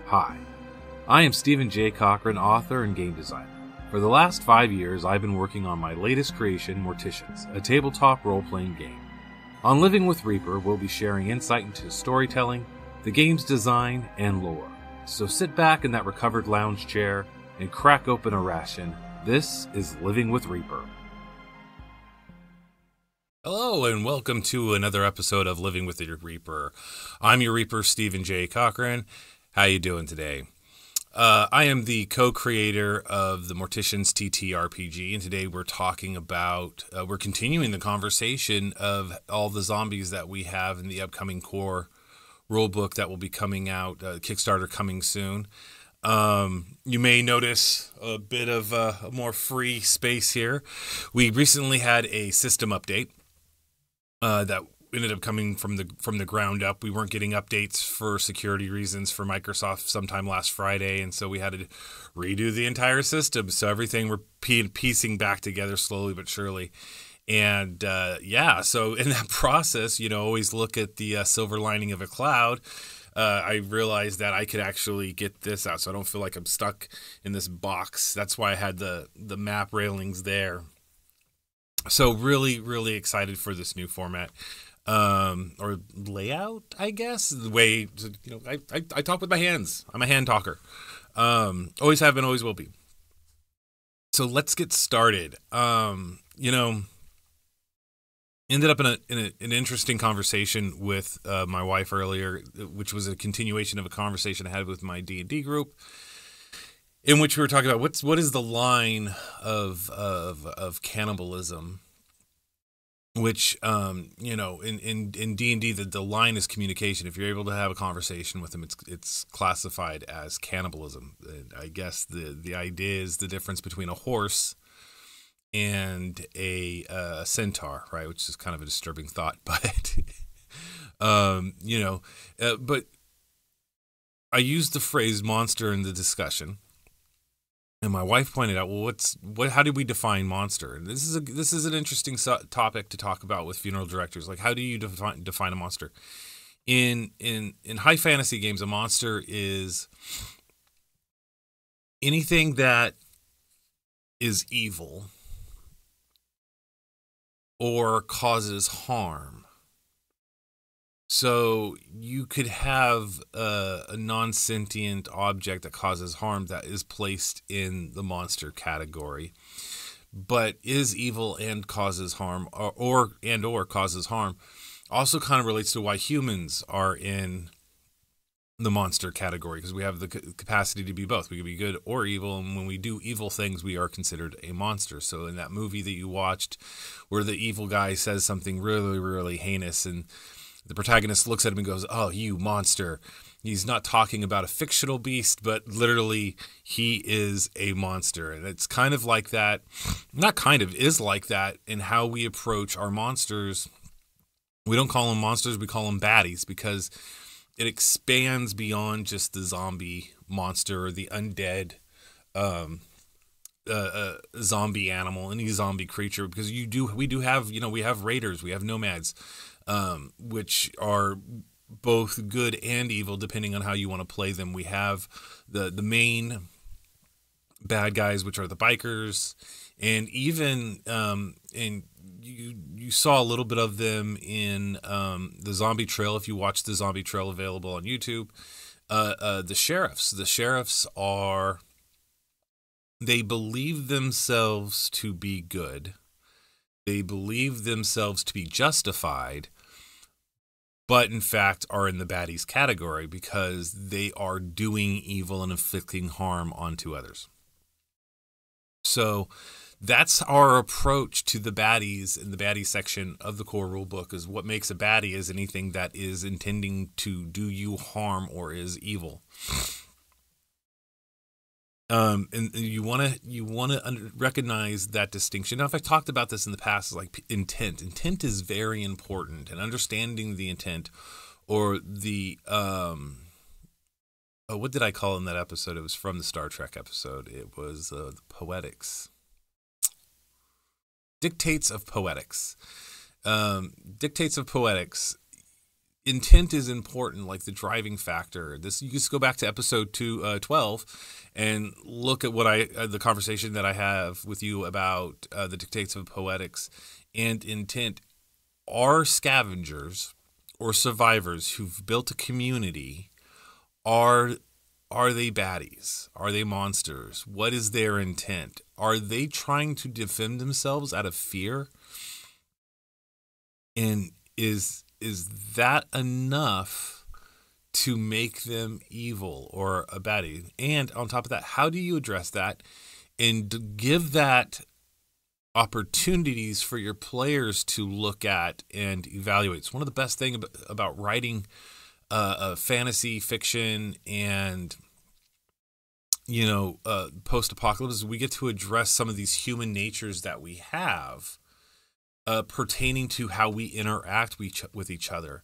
Hi, I am Stephen J. Cochran, author and game designer. For the last 5 years, I've been working on my latest creation, Morticians, a tabletop role-playing game. On Living with Reaper, we'll be sharing insight into storytelling, the game's design, and lore. So sit back in that recovered lounge chair and crack open a ration. This is Living with Reaper. Hello and welcome to another episode of Living with the Reaper. I'm your Reaper, Stephen J. Cochran. How you doing today? I am the co-creator of the Morticians TTRPG, and today we're talking about, we're continuing the conversation of all the zombies that we have in the upcoming core rulebook that will be coming out, Kickstarter coming soon. You may notice a bit of a more free space here. We recently had a system update that ended up coming from the ground up. We weren't getting updates for security reasons for Microsoft sometime last Friday, and so we had to redo the entire system. So everything we're piecing back together slowly but surely. And so in that process, always look at the silver lining of a cloud. I realized that I could actually get this out, so I don't feel like I'm stuck in this box. That's why I had the map railings there. So really, really excited for this new format. Or layout, I guess. The way, I talk with my hands. I'm a hand talker. Always have been, always will be. So let's get started. Ended up in an interesting conversation with my wife earlier, which was a continuation of a conversation I had with my D&D group, in which we were talking about what is the line of cannibalism. Which, in D&D, the line is communication. If you're able to have a conversation with them, it's classified as cannibalism. And I guess the idea is the difference between a horse and a centaur, right? Which is kind of a disturbing thought, but, but I used the phrase monster in the discussion. And my wife pointed out, well, how do we define monster? And this is an interesting topic to talk about with funeral directors. Like, how do you define a monster? In high fantasy games, a monster is anything that is evil or causes harm. So you could have a non-sentient object that causes harm that is placed in the monster category, but is evil and causes harm, or causes harm. Also kind of relates to why humans are in the monster category, because we have the capacity to be both. We can be good or evil, and when we do evil things, we are considered a monster. So in that movie that you watched where the evil guy says something really, really heinous, and the protagonist looks at him and goes, "Oh, you monster." He's not talking about a fictional beast, but literally he is a monster. And it's kind of like that, is like that in how we approach our monsters. We don't call them monsters, we call them baddies, because it expands beyond just the zombie monster or the undead zombie animal, any zombie creature, because we have raiders, we have nomads, which are both good and evil depending on how you want to play them. We have the main bad guys, which are the bikers, and even and you saw a little bit of them in the Zombie Trail. If you watch the Zombie Trail available on YouTube, the sheriffs they believe themselves to be good. They believe themselves to be justified, but in fact are in the baddies category because they are doing evil and inflicting harm onto others. So that's our approach to the baddies in the baddie section of the core rulebook. Is what makes a baddie is anything that is intending to do you harm or is evil. And you want to recognize that distinction. Now, if I talked about this in the past, like intent. Intent is very important, and understanding the intent, or the what did I call in that episode? It was from the Star Trek episode. It was the poetics, dictates of poetics. Dictates of poetics intent is important, like the driving factor. This, you just go back to episode 12 and look at what the conversation that I have with you about the dictates of poetics and intent. Are scavengers or survivors who've built a community, are they baddies? Are they monsters? What is their intent? Are they trying to defend themselves out of fear? And is that enough to make them evil or a baddie? And on top of that, how do you address that and give that opportunities for your players to look at and evaluate? It's one of the best things about writing fantasy fiction and post-apocalypse. We get to address some of these human natures that we have pertaining to how we interact with each other.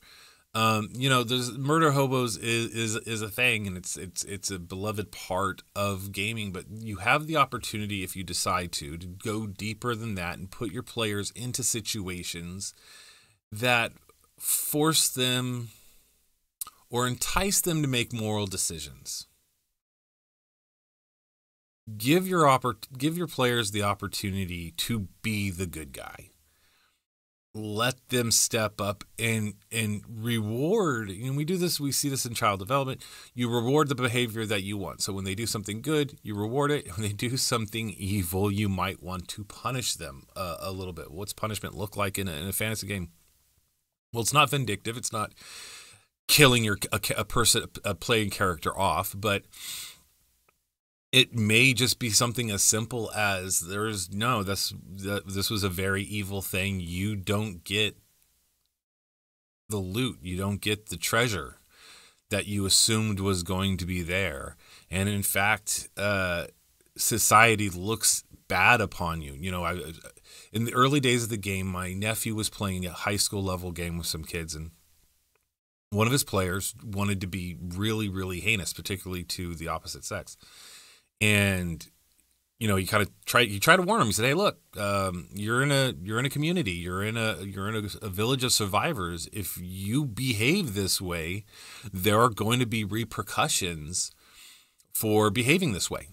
There's murder hobos is a thing, and it's a beloved part of gaming. But you have the opportunity, if you decide to go deeper than that and put your players into situations that force them or entice them to make moral decisions. Give your players the opportunity to be the good guy. Let them step up and reward. We see this in child development. You reward the behavior that you want. So when they do something good, you reward it. When they do something evil, you might want to punish them a little bit. What's punishment look like in a fantasy game? Well, it's not vindictive. It's not killing a playing character off, but it may just be something as simple as this was a very evil thing. You don't get the loot. You don't get the treasure that you assumed was going to be there. And in fact, society looks bad upon you. In the early days of the game, my nephew was playing a high school level game with some kids, and one of his players wanted to be really, really heinous, particularly to the opposite sex. And you try to warn him. He said, "Hey, look, you're in a community. You're in a village of survivors. If you behave this way, there are going to be repercussions for behaving this way.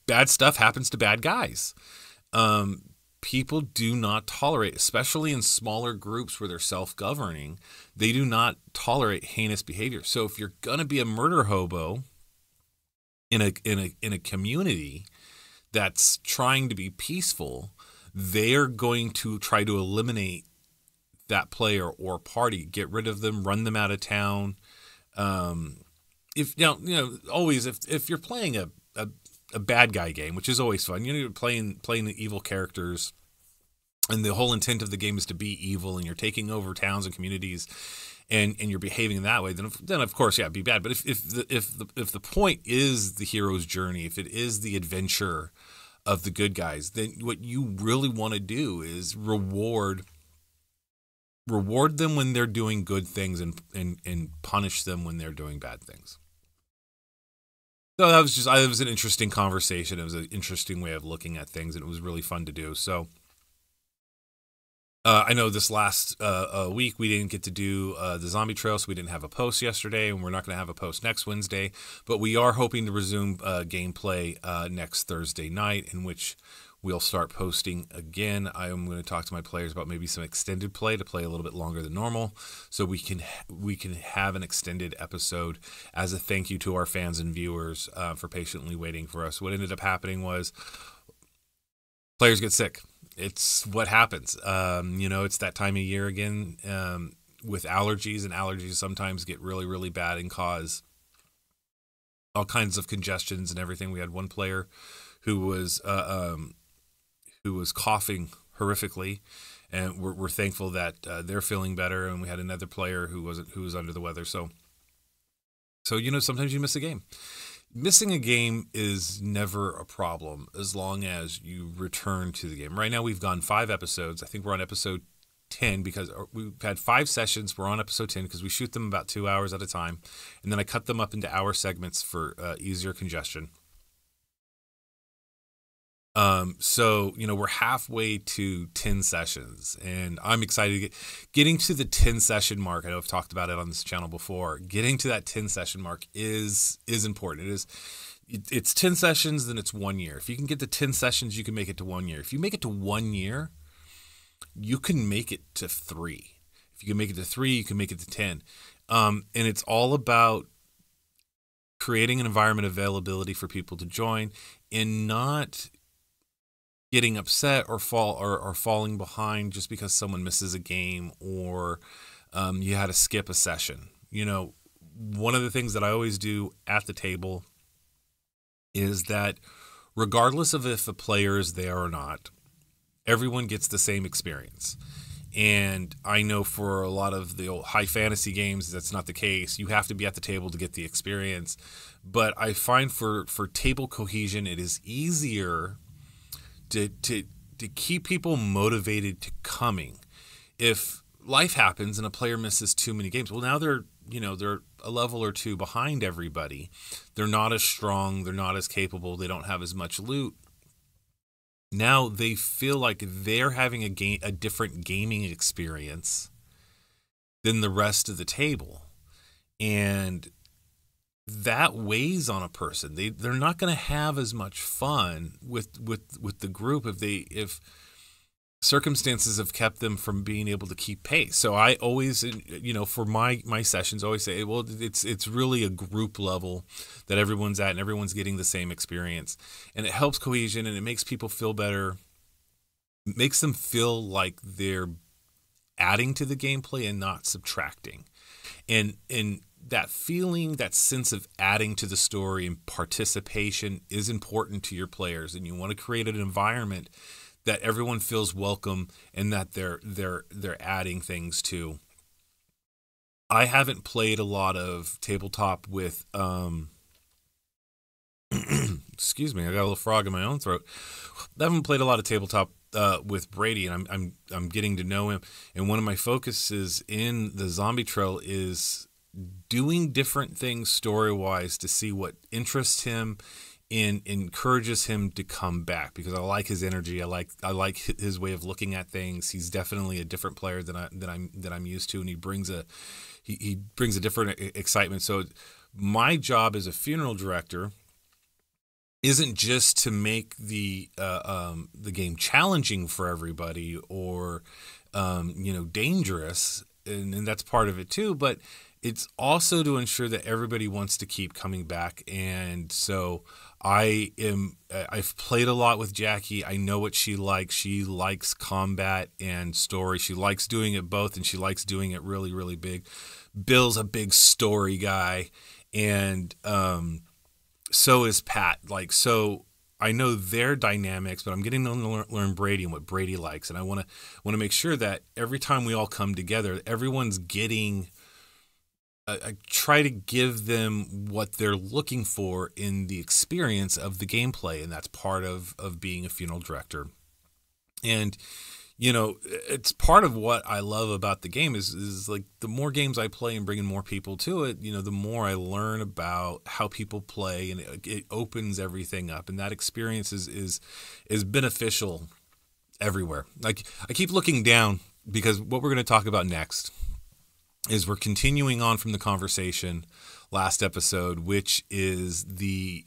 Bad stuff happens to bad guys. People do not tolerate, especially in smaller groups where they're self-governing. They do not tolerate heinous behavior. So if you're gonna be a murder hobo in a community that's trying to be peaceful, they are going to try to eliminate that player or party, get rid of them, run them out of town. If you're playing a bad guy game, which is always fun, you're playing the evil characters, and the whole intent of the game is to be evil, and you're taking over towns and communities, and you're behaving in that way, then of course, yeah, be bad. But if the point is the hero's journey, if it is the adventure of the good guys, then what you really want to do is reward them when they're doing good things, and punish them when they're doing bad things. So it was an interesting conversation. It was an interesting way of looking at things, and it was really fun to do. So I know this last week we didn't get to do the zombie trail, so we didn't have a post yesterday, and we're not going to have a post next Wednesday. But we are hoping to resume gameplay next Thursday night, in which we'll start posting again. I am going to talk to my players about maybe some extended play to play a little bit longer than normal, so we can have an extended episode as a thank you to our fans and viewers for patiently waiting for us. What ended up happening was players get sick. It's what happens. It's that time of year again with allergies, and allergies sometimes get really, really bad and cause all kinds of congestions and everything. We had one player who was coughing horrifically, and we're thankful that they're feeling better. And we had another player who was under the weather. So sometimes you miss a game. Missing a game is never a problem as long as you return to the game. Right now we've gone 5 episodes. I think we're on episode 10 because we've had 5 sessions. We're on episode 10 because we shoot them about 2 hours at a time, and then I cut them up into hour segments for easier congestion. So, we're halfway to 10 sessions, and I'm excited to getting to the 10 session mark. I know I've talked about it on this channel before. Getting to that 10 session mark is important. It's 10 sessions, then it's 1 year. If you can get to 10 sessions, you can make it to 1 year. If you make it to 1 year, you can make it to 3. If you can make it to 3, you can make it to 10. And it's all about creating an environment of availability for people to join and not getting upset or falling behind just because someone misses a game or you had to skip a session. One of the things that I always do at the table is that regardless of if a player is there or not, everyone gets the same experience. And I know for a lot of the old high fantasy games, that's not the case. You have to be at the table to get the experience. But I find for table cohesion, it is easier to keep people motivated to coming. If life happens and a player misses too many games, well, now they're a level or two behind everybody. They're not as strong. They're not as capable. They don't have as much loot. Now they feel like they're having a different gaming experience than the rest of the table. And that weighs on a person. They're not going to have as much fun with the group if circumstances have kept them from being able to keep pace. So I always, for my sessions, always say, well, it's really a group level that everyone's at and everyone's getting the same experience. And it helps cohesion and it makes people feel better. It makes them feel like they're adding to the gameplay and not subtracting. And that feeling, that sense of adding to the story and participation is important to your players. And you want to create an environment that everyone feels welcome and that they're adding things to. I haven't played a lot of tabletop with excuse me, I got a little frog in my own throat. I haven't played a lot of tabletop with Brady, and I'm getting to know him. And one of my focuses in the Zombie Trail is doing different things story-wise to see what interests him and encourages him to come back, because I like his energy. I like his way of looking at things. He's definitely a different player than I'm used to, and he brings a different excitement. So my job as a funeral director isn't just to make the game challenging for everybody or dangerous, and that's part of it too, but it's also to ensure that everybody wants to keep coming back. And so I've played a lot with Jackie. I know what she likes. She likes combat and story. She likes doing it both, and she likes doing it really, really big. Bill's a big story guy, and so is Pat. So I know their dynamics, but I'm getting to learn Brady and what Brady likes, and I want to make sure that every time we all come together, everyone's getting. I try to give them what they're looking for in the experience of the gameplay, and that's part of being a funeral director. And it's part of what I love about the game is like the more games I play and bringing more people to it, the more I learn about how people play, and it opens everything up, and that experience is beneficial everywhere. Like I keep looking down because what we're going to talk about next is we're continuing on from the conversation last episode, which is the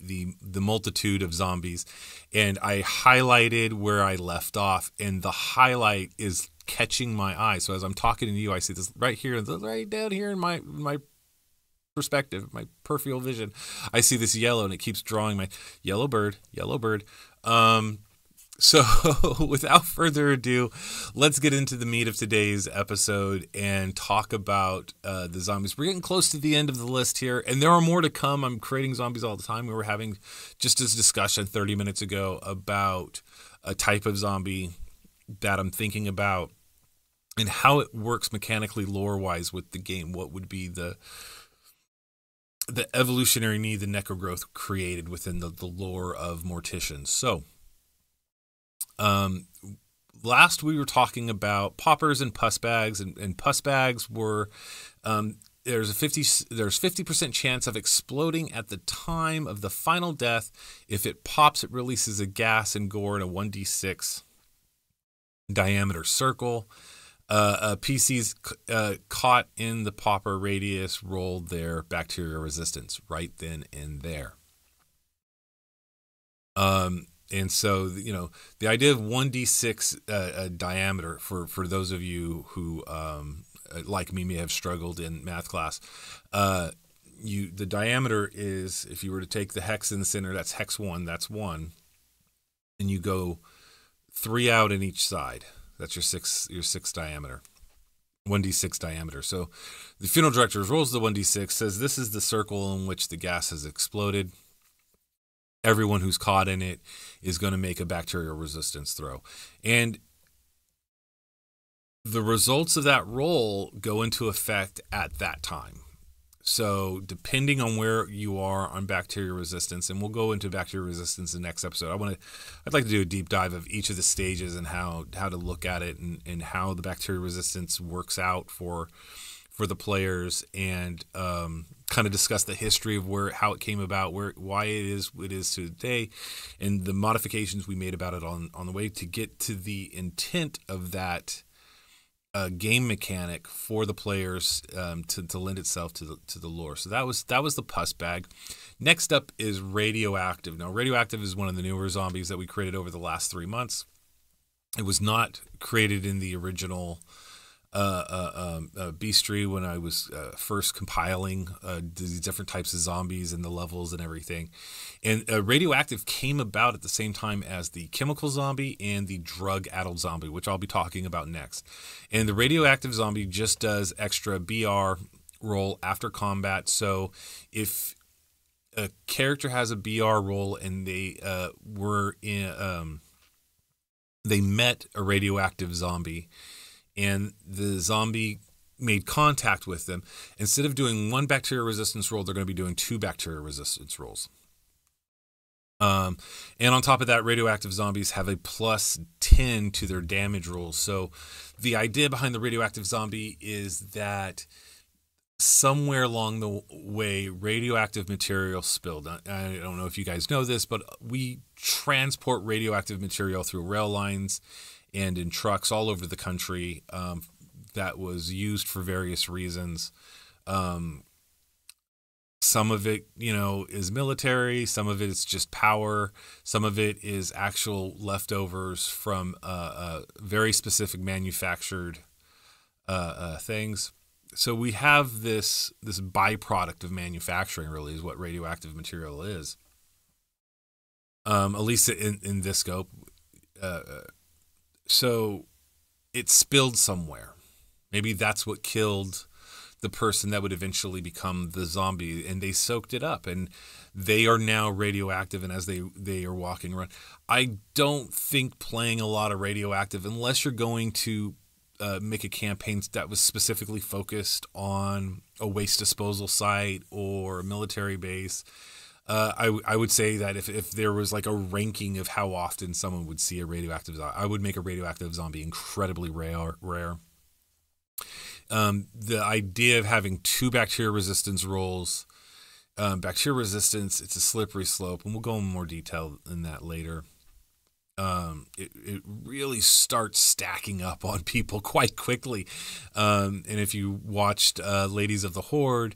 multitude of zombies. And I highlighted where I left off, and the highlight is catching my eye. So as I'm talking to you, I see this right here, right down here in my perspective, my peripheral vision. I see this yellow, and it keeps drawing my yellow bird. So without further ado, let's get into the meat of today's episode and talk about the zombies. We're getting close to the end of the list here, and there are more to come. I'm creating zombies all the time. We were having just this discussion 30 minutes ago about a type of zombie that I'm thinking about and how it works mechanically lore-wise with the game. What would be the evolutionary need the necrogrowth created within the lore of Morticians. So last we were talking about poppers and pus bags, and pus bags were there's 50% chance of exploding at the time of the final death. If it pops, it releases a gas and gore in a 1d6 diameter circle. PCs caught in the popper radius roll their bacteria resistance right then and there. And so, the idea of 1d6 diameter, for those of you who, like me, may have struggled in math class, the diameter is, if you were to take the hex in the center, that's hex 1, that's 1, and you go 3 out in each side. That's your six diameter, 1d6 diameter. So the funeral director rolls the 1d6, says this is the circle in which the gas has exploded. Everyone who's caught in it is going to make a bacterial resistance throw. And the results of that roll go into effect at that time. So depending on where you are on bacterial resistance, and we'll go into bacterial resistance in the next episode. I'd like to do a deep dive of each of the stages and how to look at it and how the bacterial resistance works out for the players, and kind of discuss the history of how it came about, why it is today, and the modifications we made about it on the way to get to the intent of that game mechanic for the players, to lend itself to the lore. So that was the pus bag. Next up is radioactive. Now, radioactive is one of the newer zombies that we created over the last 3 months. It was not created in the original Beastry when I was first compiling these different types of zombies and the levels and everything. And radioactive came about at the same time as the chemical zombie and the drug-addled zombie, which I'll be talking about next. And the radioactive zombie just does extra BR roll after combat. So if a character has a BR roll and they they met a radioactive zombie, and the zombie made contact with them, instead of doing 1 bacteria resistance roll, they're going to be doing 2 bacteria resistance rolls. And on top of that, radioactive zombies have a plus 10 to their damage rolls. So the idea behind the radioactive zombie is that somewhere along the way, radioactive material spilled. I don't know if you guys know this, but we transport radioactive material through rail lines and in trucks all over the country, that was used for various reasons. Some of it, is military. Some of it is just power. Some of it is actual leftovers from very specific manufactured things. So we have this byproduct of manufacturing, really, is what radioactive material is. At least in this scope. So it spilled somewhere. Maybe that's what killed the person that would eventually become the zombie, and they soaked it up, and they are now radioactive. And as they are walking around, I don't think playing a lot of radioactive, unless you're going to make a campaign that was specifically focused on a waste disposal site or a military base. I would say that if there was like a ranking of how often someone would see a radioactive zombie, I would make a radioactive zombie incredibly rare. The idea of having 2 bacteria resistance rolls, bacteria resistance, it's a slippery slope, and we'll go in more detail in that later. It really starts stacking up on people quite quickly. And if you watched Ladies of the Horde,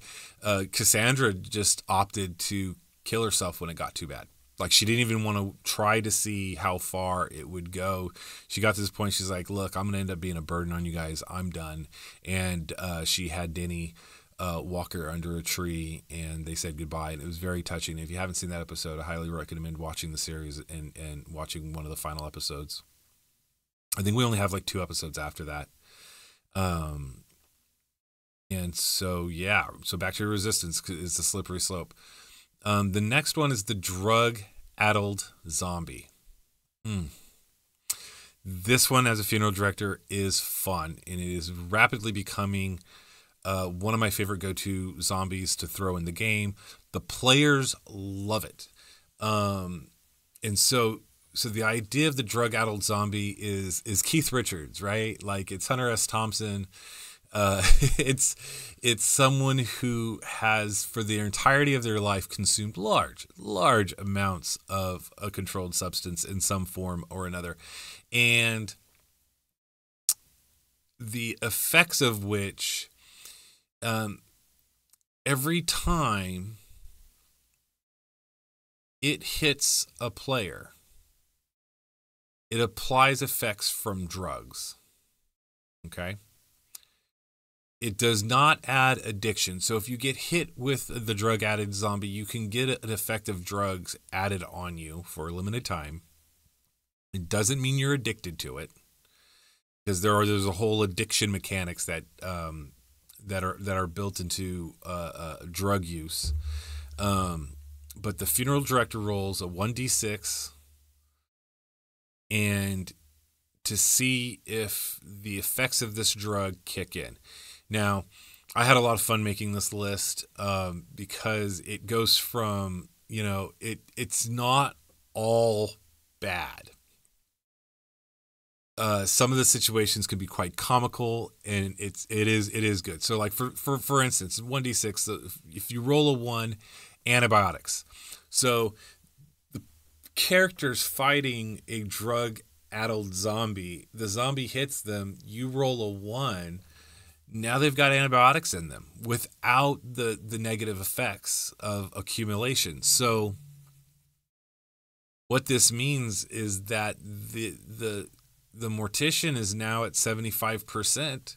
Cassandra just opted to kill herself when it got too bad. Like, she didn't even want to try to see how far it would go. She got to this point, she's like, look, I'm going to end up being a burden on you guys. I'm done. And she had Denny walk her under a tree, and they said goodbye. And it was very touching. If you haven't seen that episode, I highly recommend watching the series and watching one of the final episodes. I think we only have like 2 episodes after that. And so, yeah. So bacteria resistance is the slippery slope. The next one is the drug-addled zombie. This one, as a funeral director, is fun, and it is rapidly becoming one of my favorite go-to zombies to throw in the game. The players love it. And so the idea of the drug-addled zombie is Keith Richards, right? Like, it's Hunter S. Thompson. It's someone who has, for the entirety of their life, consumed large amounts of a controlled substance in some form or another, and the effects of which, every time it hits a player, it applies effects from drugs. Okay? It does not add addiction. So if you get hit with the drug-added zombie, you can get an effect of drugs added on you for a limited time. It doesn't mean you're addicted to it, because there's a whole addiction mechanics that are built into drug use. But the funeral director rolls a 1d6, and to see if the effects of this drug kick in. Now, I had a lot of fun making this list because it goes from, it's not all bad. Some of the situations can be quite comical, and it is good. So, like for instance, 1d6, if you roll a 1, antibiotics. So the character's fighting a drug-addled zombie. The zombie hits them. You roll a 1. Now they've got antibiotics in them without the negative effects of accumulation. So what this means is that the mortician is now at 75%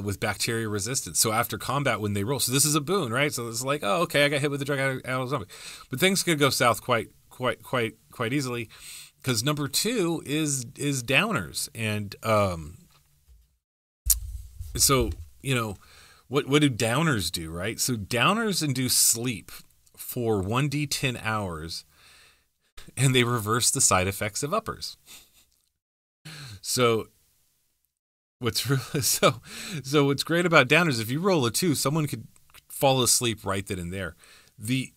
with bacteria resistance. So after combat, when they roll, so this is a boon, right? So it's like, oh, okay, I got hit with the drug out of zombie, but things could go south quite easily, because number 2 is downers, and so what do downers do, right? So downers induce sleep for 1d10 hours, and they reverse the side effects of uppers. So what's great about downers, if you roll a 2, someone could fall asleep right then and there. The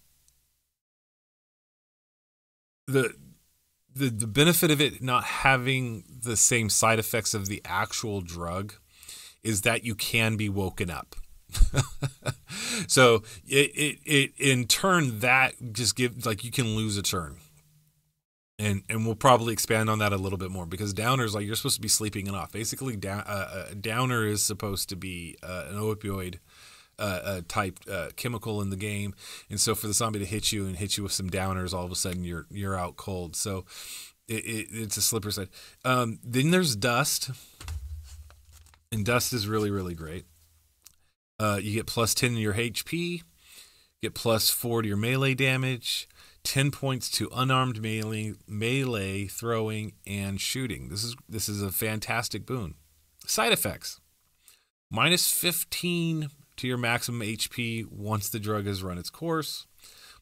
benefit of it not having the same side effects of the actual drug is that you can be woken up. So it in turn, that just gives, like, you can lose a turn. And we'll probably expand on that a little bit more, because downers, like, you're supposed to be sleeping it off. Basically, downer is supposed to be an opioid type chemical in the game, and so for the zombie to hit you with some downers, all of a sudden you're out cold. So it's a slippery side. Then there's dust, and dust is really, really great. You get plus 10 to your HP, get plus 4 to your melee damage, 10 points to unarmed melee throwing and shooting. This is a fantastic boon. Side effects: minus 15 to your maximum HP once the drug has run its course.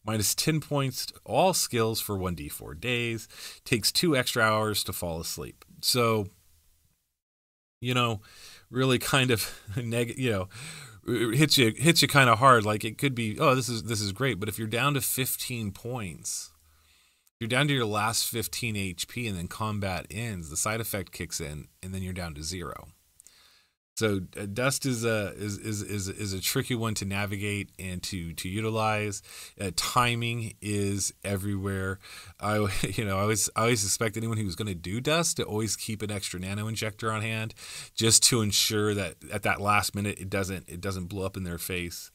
Minus 10 points to all skills for 1d4 days. Takes 2 extra hours to fall asleep. So, really kind of it hits you kind of hard. Like, it could be, oh, this is great, but if you're down to 15 points, you're down to your last 15 HP, and then combat ends, the side effect kicks in, and then you're down to 0. So dust is a tricky one to navigate and to utilize. Timing is everywhere. I always expect anyone who's going to do dust to always keep an extra nano injector on hand, just to ensure that at that last minute it doesn't blow up in their face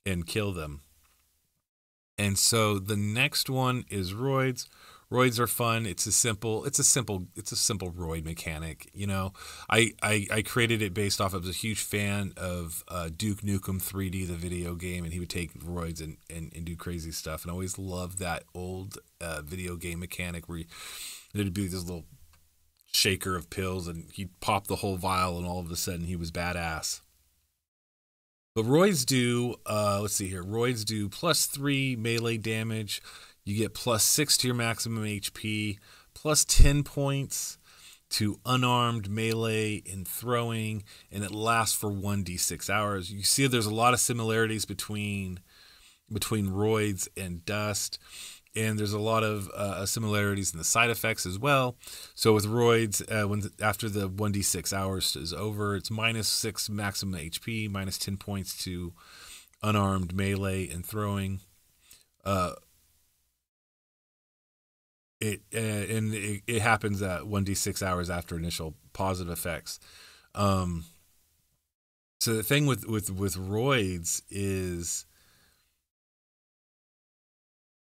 and kill them. And so the next one is roids. Roids are fun. It's a simple roid mechanic. I created it based off, I was a huge fan of Duke Nukem 3D, the video game, and he would take roids and do crazy stuff. And I always loved that old video game mechanic where there'd be this little shaker of pills, and he'd pop the whole vial, and all of a sudden he was badass. But roids do, roids do plus 3 melee damage. You get plus 6 to your maximum HP, plus 10 points to unarmed melee and throwing, and it lasts for 1d6 hours. You see there's a lot of similarities between roids and dust. and there's a lot of similarities in the side effects as well. So with roids, after the 1d6 hours is over, it's -6 maximum HP, -10 points to unarmed melee and throwing. It happens at 1d6 hours after initial positive effects. So the thing with roids is,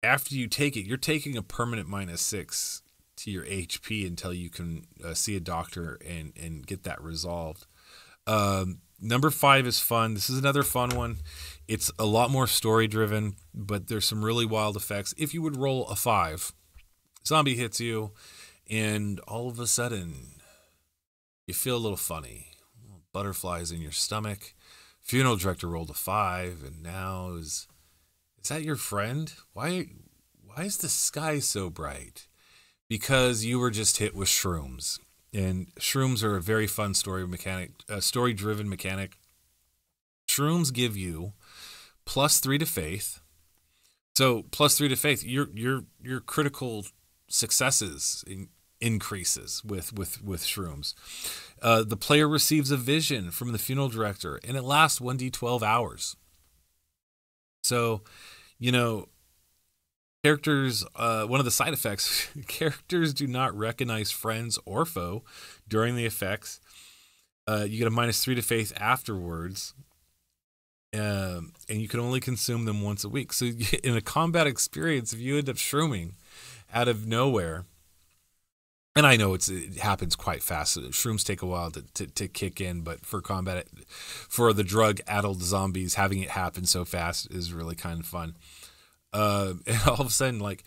after you take it, you're taking a permanent -6 to your HP until you can see a doctor and get that resolved. Number 5 is fun. This is another fun one. It's a lot more story driven, but there's some really wild effects. If you would roll a 5, zombie hits you, and all of a sudden you feel a little funny. Butterflies in your stomach. Funeral director rolled a 5, and now is that your friend? Why is the sky so bright? Because you were just hit with shrooms. And shrooms are a very fun story-driven mechanic. Shrooms give you +3 to faith. So +3 to faith, your critical successes increases with shrooms. The player receives a vision from the funeral director, and it lasts 1d12 hours. So, characters, one of the side effects, characters do not recognize friends or foe during the effects. You get a -3 to faith afterwards, and you can only consume them once a week. So in a combat experience, if you end up shrooming out of nowhere, and I know it happens quite fast. Shrooms take a while to kick in, but for combat, for the drug-addled zombies, having it happen so fast is really kind of fun. And all of a sudden, like,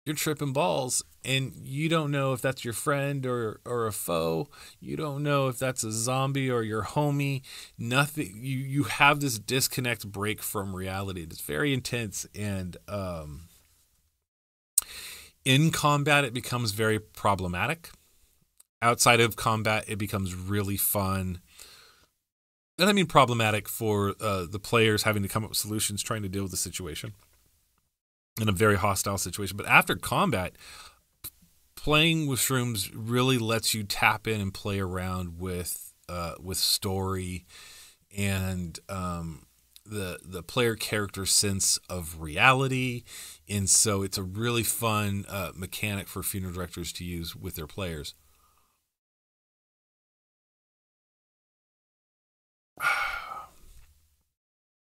you're tripping balls, and you don't know if that's your friend or a foe. You don't know if that's a zombie or your homie. Nothing. You have this disconnect break from reality. It's very intense, and in combat, it becomes very problematic. Outside of combat, it becomes really fun. And I mean problematic for the players having to come up with solutions, trying to deal with the situation in a very hostile situation. But after combat, playing with shrooms really lets you tap in and play around with story and the player character sense of reality. And so it's a really fun mechanic for funeral directors to use with their players.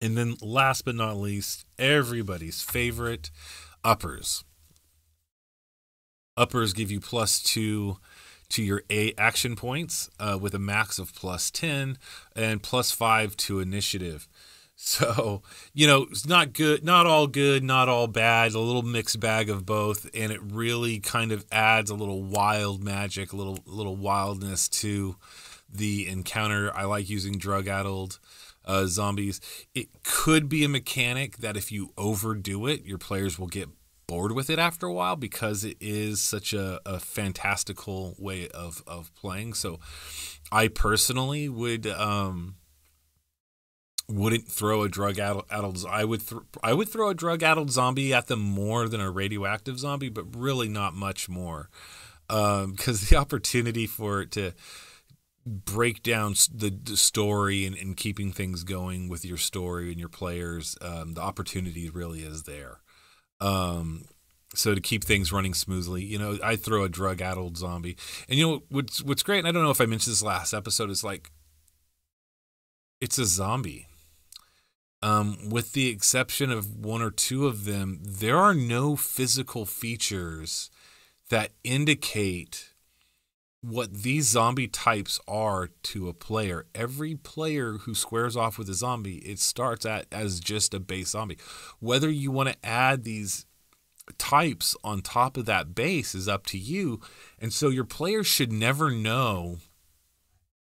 And then last but not least, everybody's favorite, uppers. Uppers give you +2 to your action points with a max of +10 and +5 to initiative. So, it's not good, not all good, not all bad, a little mixed bag of both, and it really kind of adds a little wild magic, a little wildness to the encounter. I like using drug-addled zombies. It could be a mechanic that if you overdo it, your players will get bored with it after a while, because it is such a fantastical way of playing. So I personally wouldn't throw a drug-addled. I would throw a drug-addled zombie at them more than a radioactive zombie, but really not much more, because the opportunity for it to break down the story and keeping things going with your story and your players, the opportunity really is there. So to keep things running smoothly, I throw a drug-addled zombie, and what's great, and I don't know if I mentioned this last episode, is like, it's a zombie. With the exception of 1 or 2 of them, there are no physical features that indicate what these zombie types are to a player. Every player who squares off with a zombie, it starts as just a base zombie. Whether you want to add these types on top of that base is up to you. And so your players should never know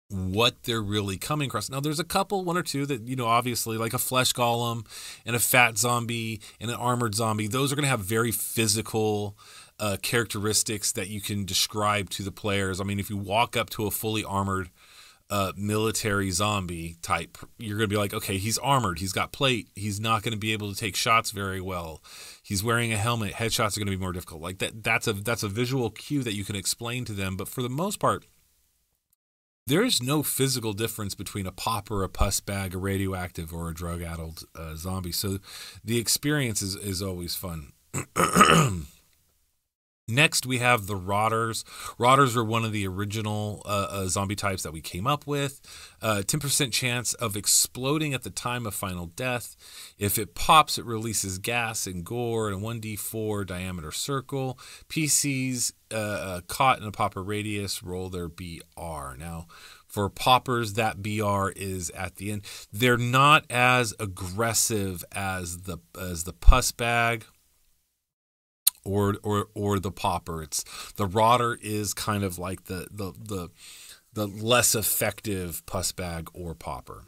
what they're really coming across. Now, there's a couple, 1 or 2 that, obviously, like a flesh golem and a fat zombie and an armored zombie. Those are going to have very physical characteristics that you can describe to the players. I mean, if you walk up to a fully armored military zombie type, you're going to be like, okay, he's armored, he's got plate, he's not going to be able to take shots very well, he's wearing a helmet, headshots are going to be more difficult. Like that's a visual cue that you can explain to them. But for the most part, there is no physical difference between a popper, a pus bag, a radioactive, or a drug-addled zombie. So the experience is always fun. Next, we have the Rotters. Rotters were one of the original zombie types that we came up with. 10% chance of exploding at the time of final death. If it pops, it releases gas and gore in a 1d4 diameter circle. PCs caught in a popper radius roll their BR. Now, for poppers, that BR is at the end. They're not as aggressive as the pus bag or the popper. It's the Rotter is kind of like the less effective pus bag or popper.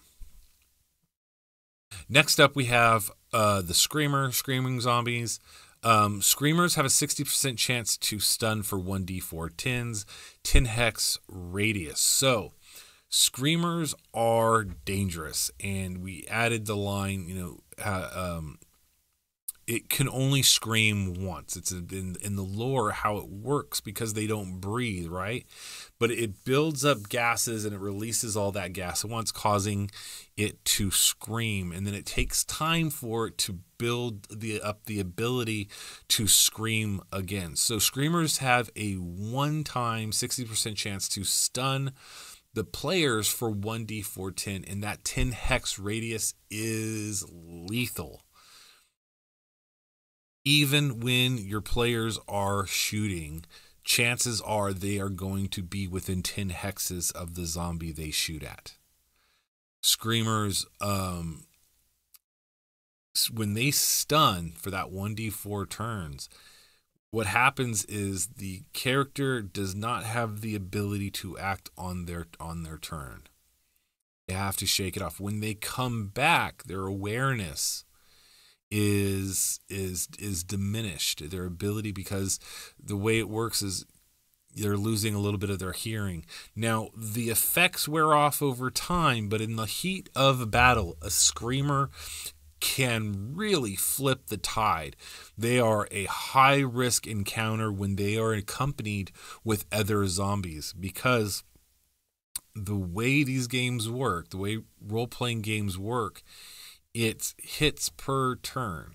Next up, we have the screaming zombies. Screamers have a 60% chance to stun for 1d4 10s, 10 hex radius. So screamers are dangerous, and we added the line, it can only scream once. It's in the lore how it works, because they don't breathe, right? But it builds up gases and it releases all that gas at once, causing it to scream. And then it takes time for it to build up the ability to scream again. So screamers have a one-time 60% chance to stun the players for 1d4 10, and that 10 hex radius is lethal. Even when your players are shooting, chances are they are going to be within 10 hexes of the zombie they shoot at. Screamers, when they stun for that 1d4 turns, what happens is the character does not have the ability to act on their turn. They have to shake it off. When they come back, their awareness is diminished, their ability, because the way it works is they're losing a little bit of their hearing. Now, the effects wear off over time, but in the heat of a battle, a screamer can really flip the tide. They are a high-risk encounter when they are accompanied with other zombies, because the way these games work, the way role-playing games work, it's hits per turn.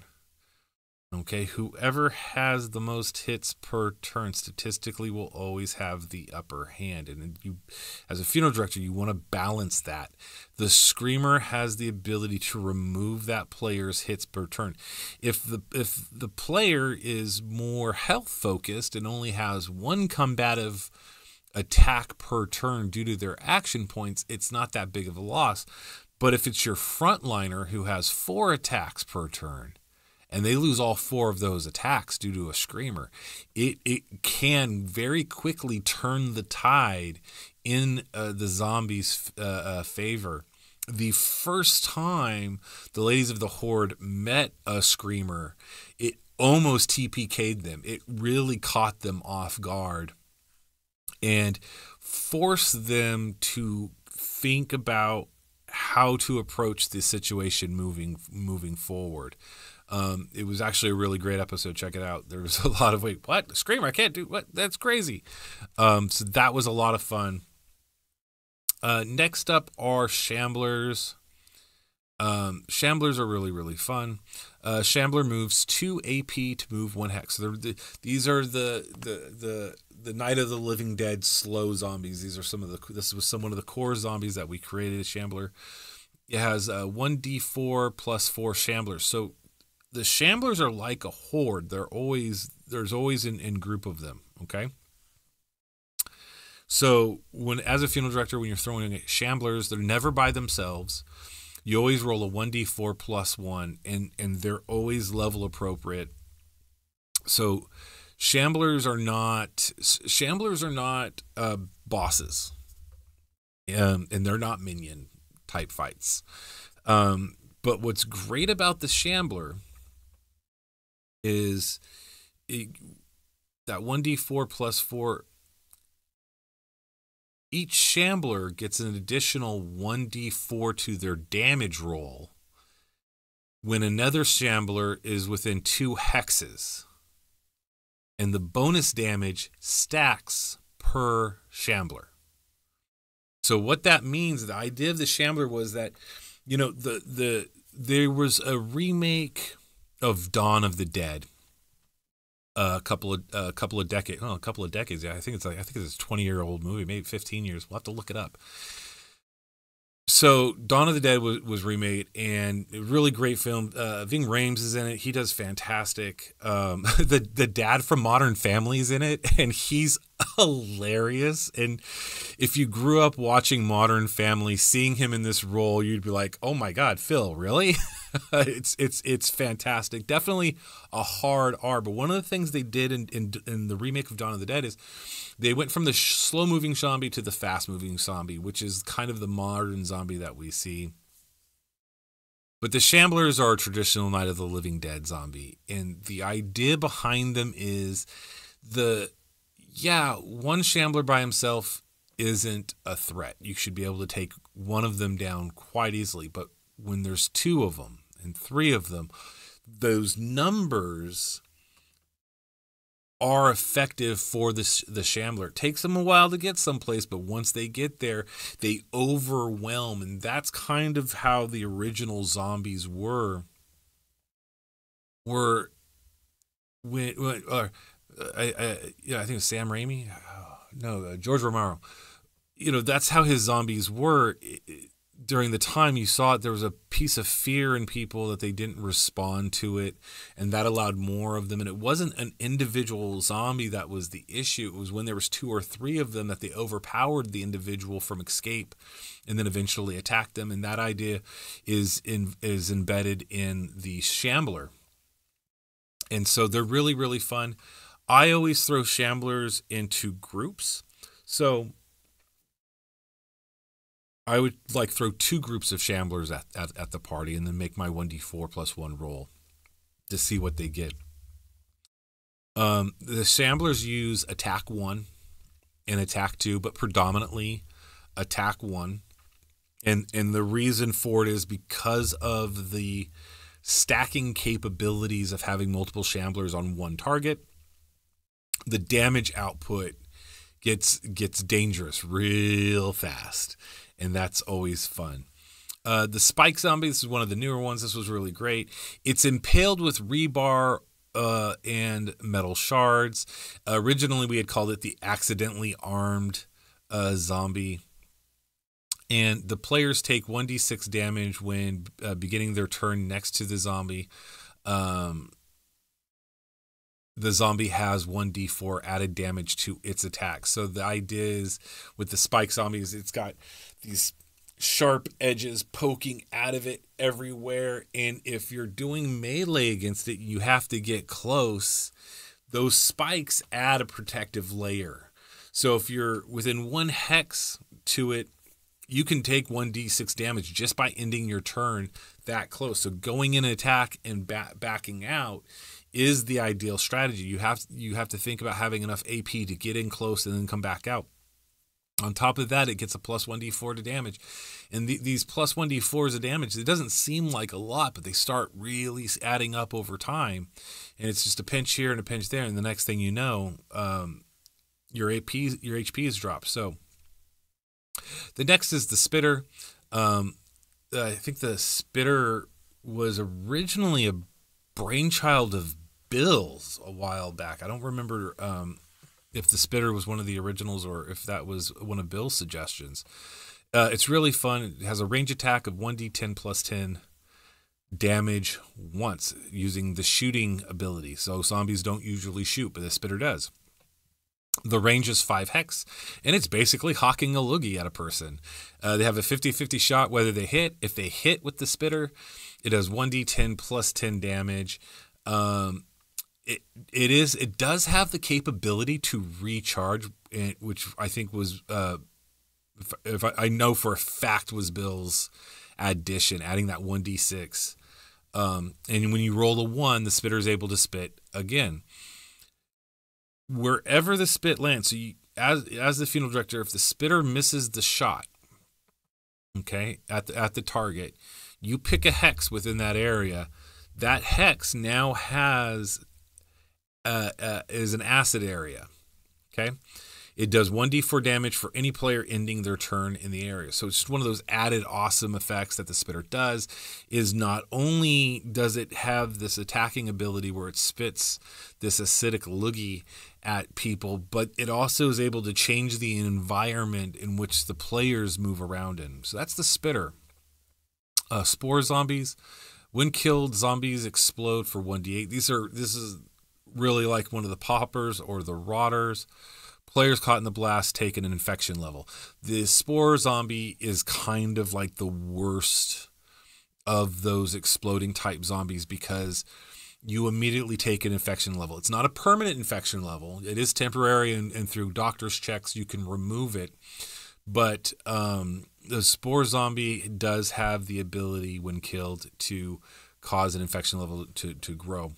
Okay, whoever has the most hits per turn statistically will always have the upper hand. And you, as a funeral director, you want to balance that. The screamer has the ability to remove that player's hits per turn. If the player is more health focused and only has one combative attack per turn due to their action points, it's not that big of a loss. But if it's your frontliner who has 4 attacks per turn, and they lose all 4 of those attacks due to a screamer, it can very quickly turn the tide in the zombies' favor. The first time the ladies of the Horde met a screamer, it almost TPK'd them. It really caught them off guard and forced them to think about how to approach the situation moving forward. It was actually a really great episode. Check it out. There was a lot of, wait, what? Screamer? I can't do what? That's crazy. So that was a lot of fun. Next up are Shamblers. Shamblers are really, really fun. Shambler moves 2 AP to move 1 hex. So these are the Night of the Living Dead slow zombies. This was one of the core zombies that we created. Shambler. It has 1d4 plus 4 Shamblers. So the Shamblers are like a horde. There's always in group of them. Okay. So as a funeral director, when you're throwing in Shamblers, they're never by themselves. You always roll a 1d4 plus 1, and they're always level appropriate. So Shamblers are not bosses, and they're not minion type fights. But what's great about the Shambler is that 1d4 plus 4 each shambler gets an additional 1d4 to their damage roll when another shambler is within 2 hexes. And the bonus damage stacks per shambler. So what that means, the idea of the shambler was that, there was a remake of Dawn of the Dead a couple of decades. Yeah, I think it's a 20-year-old movie, maybe 15 years. We'll have to look it up. So Dawn of the Dead was remade, and a really great film. Ving Rhames is in it. He does fantastic. The dad from Modern Family is in it, and he's hilarious. And if you grew up watching Modern Family, seeing him in this role, you'd be like, "Oh my God, Phil, really?" It's fantastic. Definitely a hard R. But one of the things they did in the remake of Dawn of the Dead is they went from the slow-moving zombie to the fast-moving zombie, which is kind of the modern zombie that we see. But the Shamblers are a traditional Night of the Living Dead zombie. And the idea behind them is one Shambler by himself isn't a threat. You should be able to take one of them down quite easily. But when there's 2 of them and 3 of them, those numbers are effective for the Shambler. It takes them a while to get someplace, but once they get there, they overwhelm, and that's kind of how the original zombies were. I think it was Sam Raimi. No, George Romero. That's how his zombies were. During the time you saw it, there was a piece of fear in people that they didn't respond to it, and that allowed more of them. And it wasn't an individual zombie that was the issue. It was when there was 2 or 3 of them that they overpowered the individual from escape and then eventually attacked them. And that idea is embedded in the Shambler. And so they're really, really fun. I always throw Shamblers into groups. So I would throw 2 groups of Shamblers at the party and then make my 1d4 plus 1 roll to see what they get. The Shamblers use attack 1 and attack 2, but predominantly attack 1. And the reason for it is because of the stacking capabilities of having multiple Shamblers on one target. The damage output gets dangerous real fast. And that's always fun. The Spike Zombie, this is one of the newer ones. This was really great. It's impaled with rebar and metal shards. Originally, we had called it the accidentally armed zombie. And the players take 1d6 damage when beginning their turn next to the zombie. The zombie has 1d4 added damage to its attack. So the idea is with the Spike Zombies, it's got these sharp edges poking out of it everywhere. And if you're doing melee against it, you have to get close. Those spikes add a protective layer. So if you're within 1 hex to it, you can take 1d6 damage just by ending your turn that close. So going in attack and backing out is the ideal strategy. You have to think about having enough AP to get in close and then come back out. On top of that, it gets a plus 1d4 to damage. And these plus 1d4s of damage, it doesn't seem like a lot, but they start really adding up over time. And it's just a pinch here and a pinch there. And the next thing you know, your HP is dropped. So the next is the Spitter. I think the Spitter was originally a brainchild of Bill's a while back. I don't remember if the Spitter was one of the originals or if that was one of Bill's suggestions. It's really fun. It has a range attack of 1d10 plus 10 damage once using the shooting ability. So zombies don't usually shoot, but the Spitter does. The range is 5 hex, and it's basically hawking a loogie at a person. They have a 50-50 shot whether they hit. If they hit with the Spitter, it does 1d10 plus 10 damage. It does have the capability to recharge, which I think was, if I know for a fact was Bill's addition, adding that 1d6. And when you roll a 1, the Spitter is able to spit again. Wherever the spit lands, so as the funeral director, if the spitter misses the shot, okay, at the target, you pick a hex within that area. That hex now has is an acid area. Okay, it does 1d4 damage for any player ending their turn in the area. So it's just one of those added awesome effects that the spitter does. Is not only does it have this attacking ability where it spits this acidic loogie at people, but it also is able to change the environment in which the players move around in. So that's the spitter. Spore zombies. When killed, zombies explode for 1d8. This is really like one of the poppers or the rotters. Players caught in the blast take an infection level. The spore zombie is kind of like the worst of those exploding type zombies because you immediately take an infection level. It's not a permanent infection level. It is temporary, and through doctor's checks you can remove it. But the spore zombie does have the ability, when killed, to cause an infection level to grow.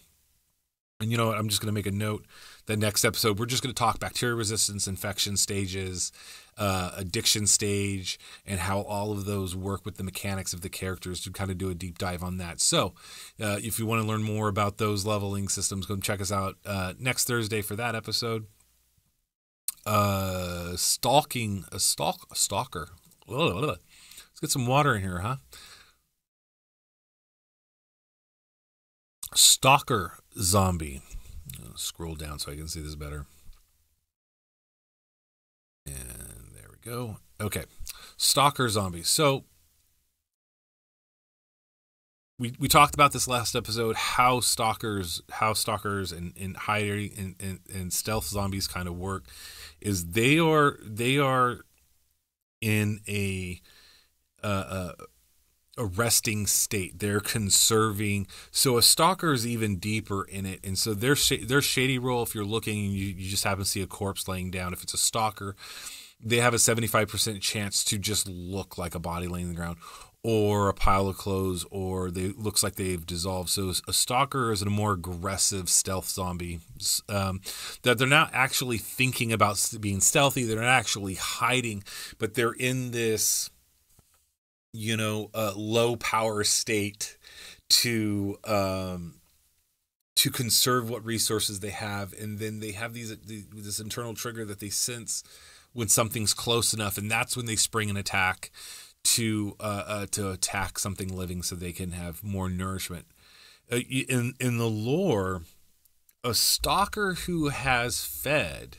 And you know what? I'm just going to make a note that next episode, we're just going to talk bacteria resistance, infection stages, addiction stage, and how all of those work with the mechanics of the characters to kind of do a deep dive on that. So if you want to learn more about those leveling systems, go and check us out next Thursday for that episode. Stalker. Let's get some water in here, huh? Stalker zombie. I'll scroll down so I can see this better. And there we go. Okay. Stalker zombie. So we talked about this last episode, how stalkers and hiding and stealth zombies kind of work. Is they are in a resting state. They're conserving. So a stalker is even deeper in it, and so their shady roll, if you're looking and you just happen to see a corpse laying down, if it's a stalker, they have a 75% chance to just look like a body laying on the ground, or a pile of clothes, or they looks like they've dissolved. So a stalker is a more aggressive stealth zombie, that they're not actually thinking about being stealthy. They're not actually hiding, but they're in this, low power state to conserve what resources they have. And then they have this internal trigger that they sense when something's close enough, and that's when they spring an attack to attack something living so they can have more nourishment. In the lore, a stalker who has fed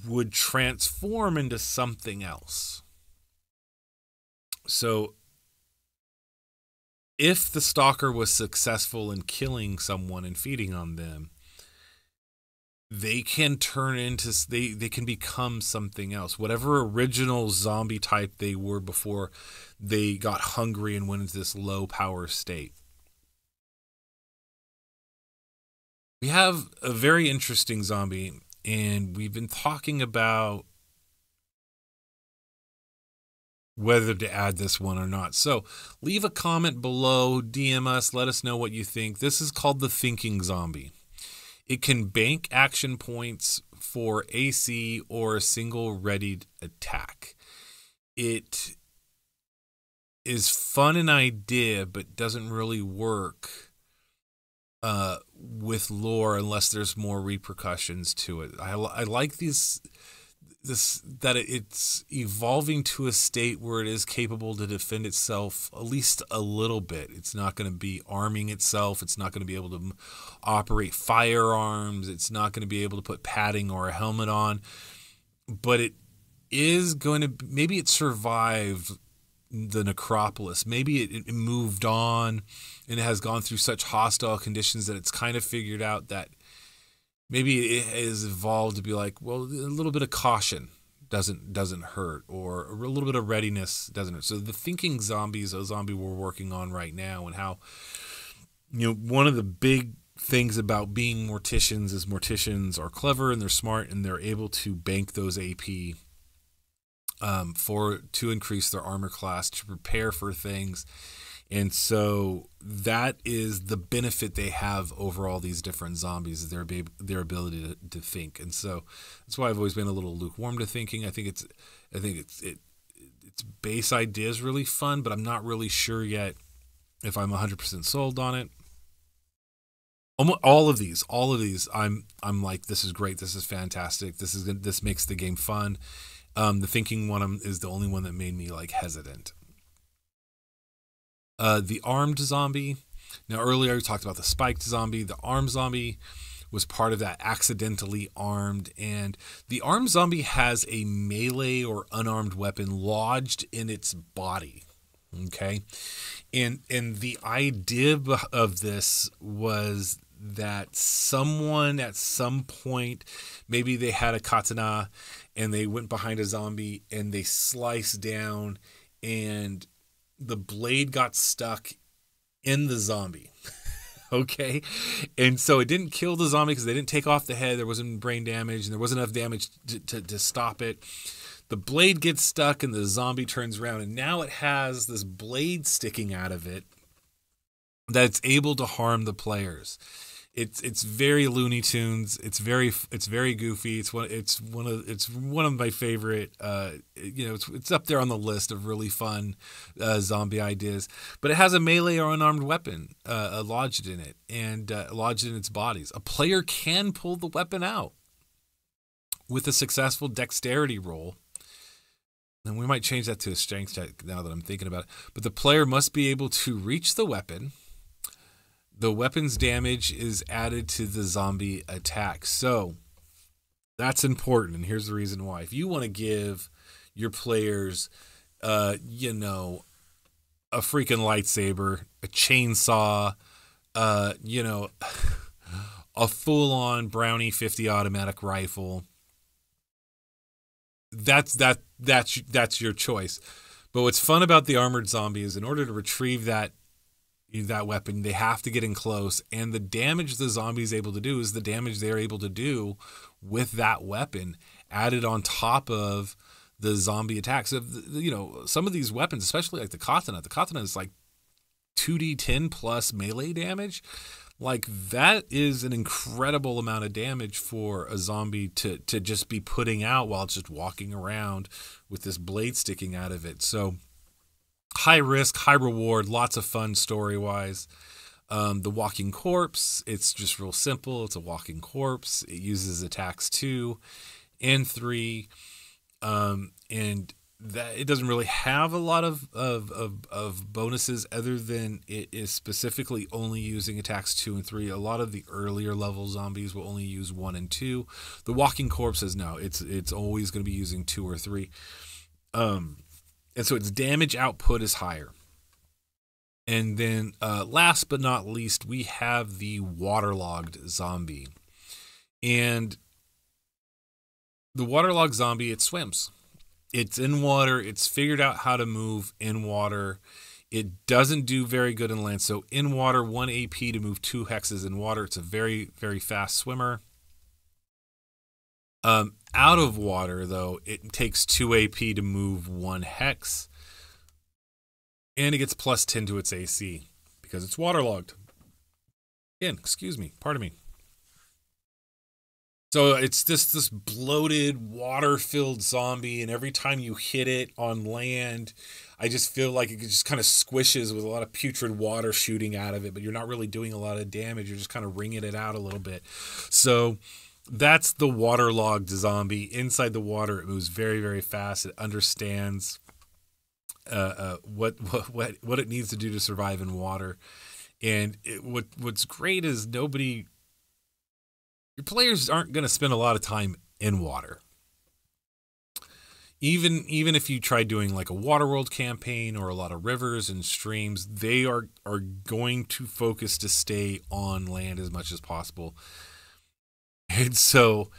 would transform into something else. So if the stalker was successful in killing someone and feeding on them, they can turn into, they can become something else. Whatever original zombie type they were before they got hungry and went into this low power state. We have a very interesting zombie, and we've been talking about whether to add this one or not. So leave a comment below, DM us, let us know what you think. This is called the Thinking Zombie. It can bank action points for AC or a single readied attack. It is fun an idea, but doesn't really work with lore unless there's more repercussions to it. I like that it's evolving to a state where it is capable to defend itself at least a little bit. It's not going to be arming itself. It's not going to be able to operate firearms. It's not going to be able to put padding or a helmet on. But it is going to, maybe it survived the necropolis. Maybe it moved on and it has gone through such hostile conditions that it's kind of figured out that maybe it has evolved to be like, well, a little bit of caution doesn't hurt, or a little bit of readiness doesn't hurt. So the Thinking Zombie is a zombie we're working on right now, and how, one of the big things about being morticians is morticians are clever and they're smart and they're able to bank those AP to increase their armor class, to prepare for things. And so that is the benefit they have over all these different zombies, is their ability to think. And so that's why I've always been a little lukewarm to thinking. I think its base idea is really fun, but I'm not really sure yet if I'm 100% sold on it. All of these, I'm like, this is great, this is fantastic, this makes the game fun. The thinking one is the only one that made me like hesitant. The armed zombie. Now earlier we talked about the spiked zombie. The armed zombie was part of that accidentally armed, and the armed zombie has a melee or unarmed weapon lodged in its body. Okay, and the idea of this was that someone at some point, maybe they had a katana and they went behind a zombie and they sliced down, and the blade got stuck in the zombie. Okay, and so it didn't kill the zombie because they didn't take off the head. There wasn't brain damage, and there wasn't enough damage to stop it. The blade gets stuck, and the zombie turns around, and now it has this blade sticking out of it that's able to harm the players. It's very Looney Tunes. It's very goofy. It's one of my favorite. It's up there on the list of really fun zombie ideas. But it has a melee or unarmed weapon lodged in it and lodged in its bodies. A player can pull the weapon out with a successful dexterity roll. And we might change that to a strength check now that I'm thinking about it. But the player must be able to reach the weapon. The weapon's damage is added to the zombie attack. So that's important. And here's the reason why. If you want to give your players, a freaking lightsaber, a chainsaw, a full-on Brownie 50 automatic rifle, that's your choice. But what's fun about the armored zombie is in order to retrieve that weapon, they have to get in close, and the damage the zombie is able to do is the damage they're able to do with that weapon added on top of the zombie attacks. So, some of these weapons, especially like the katana is like 2d10 plus melee damage. Like, that is an incredible amount of damage for a zombie to just be putting out while it's just walking around with this blade sticking out of it. So high risk, high reward, lots of fun story-wise. The walking corpse, it's just real simple. It's a walking corpse. It uses attacks 2 and 3. And that it doesn't really have a lot of bonuses other than it is specifically only using attacks 2 and 3. A lot of the earlier level zombies will only use 1 and 2. The walking corpse says no, it's always going to be using 2 or 3. And so its damage output is higher. And then last but not least, we have the waterlogged zombie. And the waterlogged zombie, it swims. It's in water. It's figured out how to move in water. It doesn't do very good in land. So in water, 1 AP to move 2 hexes in water. It's a very, very fast swimmer. Out of water, though, it takes 2 AP to move 1 hex. And it gets plus 10 to its AC because it's waterlogged. Again, pardon me. So it's this bloated, water-filled zombie, and every time you hit it on land, I just feel like it just kind of squishes with a lot of putrid water shooting out of it, but you're not really doing a lot of damage. You're just kind of wringing it out a little bit. So that's the waterlogged zombie. Inside the water, it moves very, very fast. It understands what it needs to do to survive in water. And what's great is your players aren't going to spend a lot of time in water. Even if you try doing like a Waterworld campaign or a lot of rivers and streams, they are going to focus to stay on land as much as possible. And so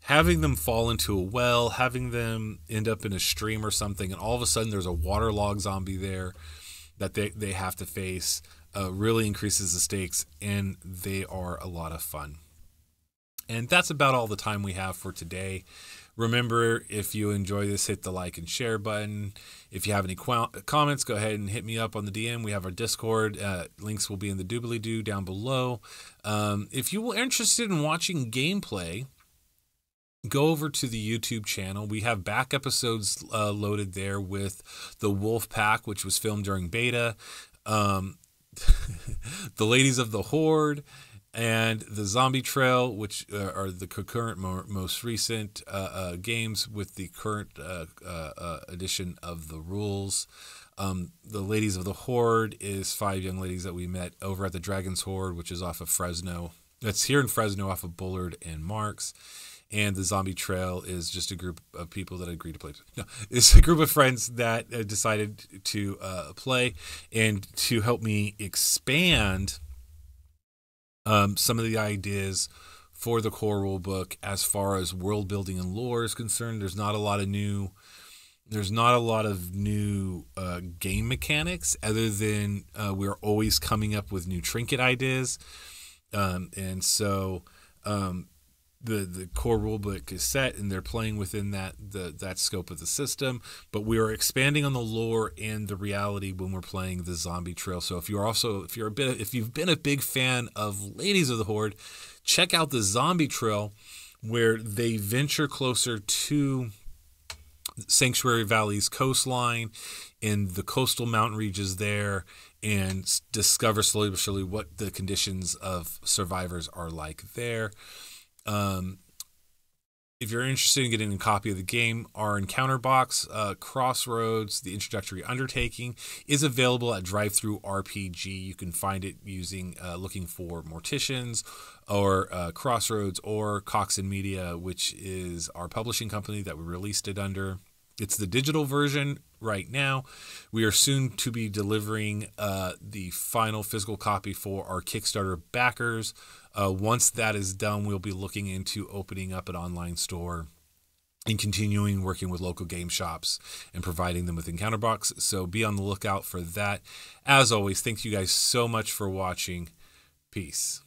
having them fall into a well, having them end up in a stream or something, and all of a sudden there's a waterlogged zombie there that they have to face, really increases the stakes, and they are a lot of fun. And that's about all the time we have for today. Remember, if you enjoy this, hit the like and share button. If you have any comments, go ahead and hit me up on the DM. We have our Discord. Links will be in the doobly-doo down below. If you are interested in watching gameplay, go over to the YouTube channel. We have back episodes loaded there with the Wolf Pack, which was filmed during beta, the Ladies of the Horde, and the Zombie Trail, which are the concurrent most recent games with the current edition of the rules. The Ladies of the Horde is 5 young ladies that we met over at the Dragon's Horde, which is off of Fresno. That's here in Fresno off of Bullard and Marks. And the Zombie Trail is just a group of people that agreed to play. No, it's a group of friends that decided to play and to help me expand some of the ideas for the core rule book as far as world building and lore is concerned. There's not a lot of new game mechanics other than we're always coming up with new trinket ideas. And so the core rulebook is set, and they're playing within that scope of the system. But we are expanding on the lore and the reality when we're playing the Zombie Trail. So if you've been a big fan of Ladies of the Horde, check out the Zombie Trail, where they venture closer to Sanctuary Valley's coastline in the coastal mountain regions there, and discover slowly but surely what the conditions of survivors are like there. If you're interested in getting a copy of the game, our encounter box, Crossroads, the Introductory Undertaking, is available at drivethruRPG. You can find it using looking for Morticians or Crossroads or Coxon Media, which is our publishing company that we released it under. It's the digital version right now. We are soon to be delivering the final physical copy for our Kickstarter backers. Once that is done, we'll be looking into opening up an online store and continuing working with local game shops and providing them with encounter box. So be on the lookout for that. As always, thank you guys so much for watching. Peace.